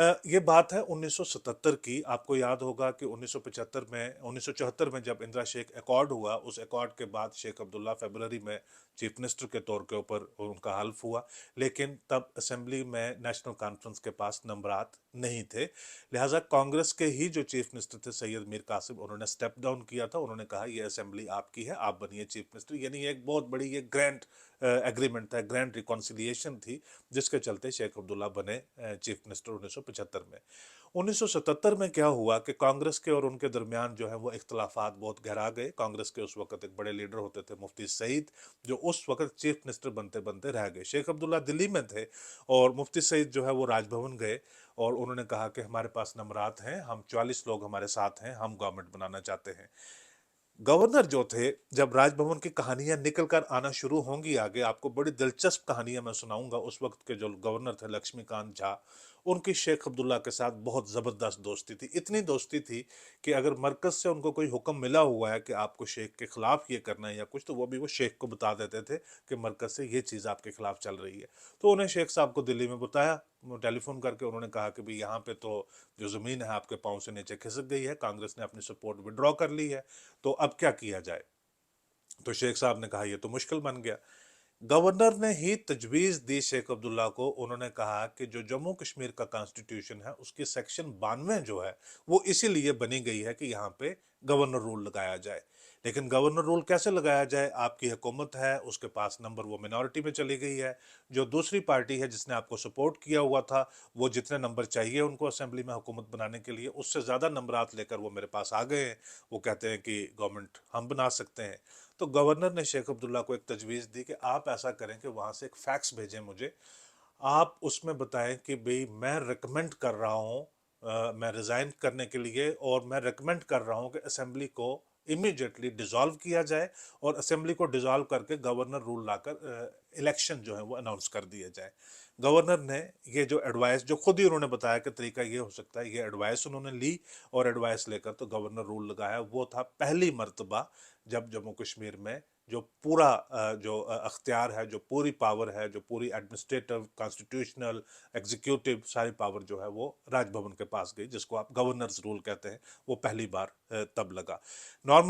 ये बात है 1977 की। आपको याद होगा कि 1974 में जब इंदिरा शेख एकॉर्ड हुआ, उस एकॉर्ड के बाद शेख अब्दुल्ला फरवरी में चीफ मिनिस्टर के तौर के ऊपर उनका हल्फ हुआ। लेकिन तब असेंबली में नेशनल कॉन्फ्रेंस के पास नंबरात नहीं थे, लिहाजा कांग्रेस के ही जो चीफ मिनिस्टर थे सैयद मीर कासिम, उन्होंने स्टेप डाउन किया था। उन्होंने कहा ये असेंबली आपकी है, आप बनिए चीफ मिनिस्टर। यानी एक बहुत बड़ी ये ग्रैंड एग्रीमेंट था, ग्रैंड रिकॉन्सिलिएशन थी, जिसके चलते शेख अब्दुल्ला बने चीफ मिनिस्टर 1975 में। 1977 में क्या हुआ कि कांग्रेस के और उनके दरमियान जो है वो इख्तलाफात बहुत गहरा गए। कांग्रेस के उस वक्त एक बड़े लीडर होते थे मुफ्ती सईद, जो उस वक्त चीफ मिनिस्टर बनते बनते रह गए। शेख अब्दुल्ला दिल्ली में थे और मुफ्ती सईद जो है वो राजभवन गए और उन्होंने कहा कि हमारे पास नंबरात हैं, हम 44 लोग हमारे साथ हैं, हम गवर्नमेंट बनाना चाहते हैं। गवर्नर जो थे, जब राजभवन की कहानियां निकल कर आना शुरू होंगी आगे, आपको बड़ी दिलचस्प कहानियां मैं सुनाऊंगा। उस वक्त के जो गवर्नर थे लक्ष्मीकांत झा, उनकी शेख अब्दुल्ला के साथ बहुत ज़बरदस्त दोस्ती थी। इतनी दोस्ती थी कि अगर मरकज़ से उनको कोई हुक्म मिला हुआ है कि आपको शेख के ख़िलाफ़ ये करना है या कुछ, तो वो भी वो शेख को बता देते थे कि मरकज़ से ये चीज़ आपके ख़िलाफ़ चल रही है। तो उन्हें शेख साहब को दिल्ली में बताया, टेलीफोन करके उन्होंने कहा कि भाई यहाँ पे तो जो ज़मीन है आपके पाँव से नीचे खिसक गई है, कांग्रेस ने अपनी सपोर्ट विड्रॉ कर ली है, तो अब क्या किया जाए। तो शेख साहब ने कहा ये तो मुश्किल बन गया। गवर्नर ने ही तजवीज दी शेख अब्दुल्ला को। उन्होंने कहा कि जो जम्मू कश्मीर का कॉन्स्टिट्यूशन है उसकी सेक्शन 92 जो है वो इसीलिए बनी गई है कि यहाँ पे गवर्नर रूल लगाया जाए। लेकिन गवर्नर रूल कैसे लगाया जाए, आपकी हुकूमत है, उसके पास नंबर, वो मिनॉरिटी में चली गई है। जो दूसरी पार्टी है जिसने आपको सपोर्ट किया हुआ था, वो जितने नंबर चाहिए उनको असेंबली में हुकूमत बनाने के लिए, उससे ज़्यादा नंबरात लेकर वो मेरे पास आ गए हैं। वो कहते हैं कि गवर्नमेंट हम बना सकते हैं। तो गवर्नर ने शेख अब्दुल्ला को एक तजवीज़ दी कि आप ऐसा करें कि वहाँ से एक फैक्स भेजें मुझे, आप उसमें बताएं कि भाई मैं रिकमेंड कर रहा हूँ, मैं रिज़ाइन करने के लिए, और मैं रिकमेंड कर रहा हूँ कि असेंबली को इमीडिएटली डिसॉल्व किया जाए और असेंबली को डिसॉल्व करके गवर्नर रूल लाकर इलेक्शन जो है वो अनाउंस कर दिए जाए। गवर्नर ने ये जो एडवाइस, जो खुद ही उन्होंने बताया कि तरीका ये हो सकता है, ये एडवाइस उन्होंने ली और एडवाइस लेकर तो गवर्नर रूल लगाया। वो था पहली मर्तबा जब जम्मू कश्मीर में जो पूरा जो अख्तियार है, जो पूरी पावर है, जो पूरी एडमिनिस्ट्रेटिव, कॉन्स्टिट्यूशनल, एग्जीक्यूटिव सारी पावर जो है वो राजभवन के पास गई, जिसको आप गवर्नर्स रूल कहते हैं, वो पहली बार तब लगा। नॉर्मल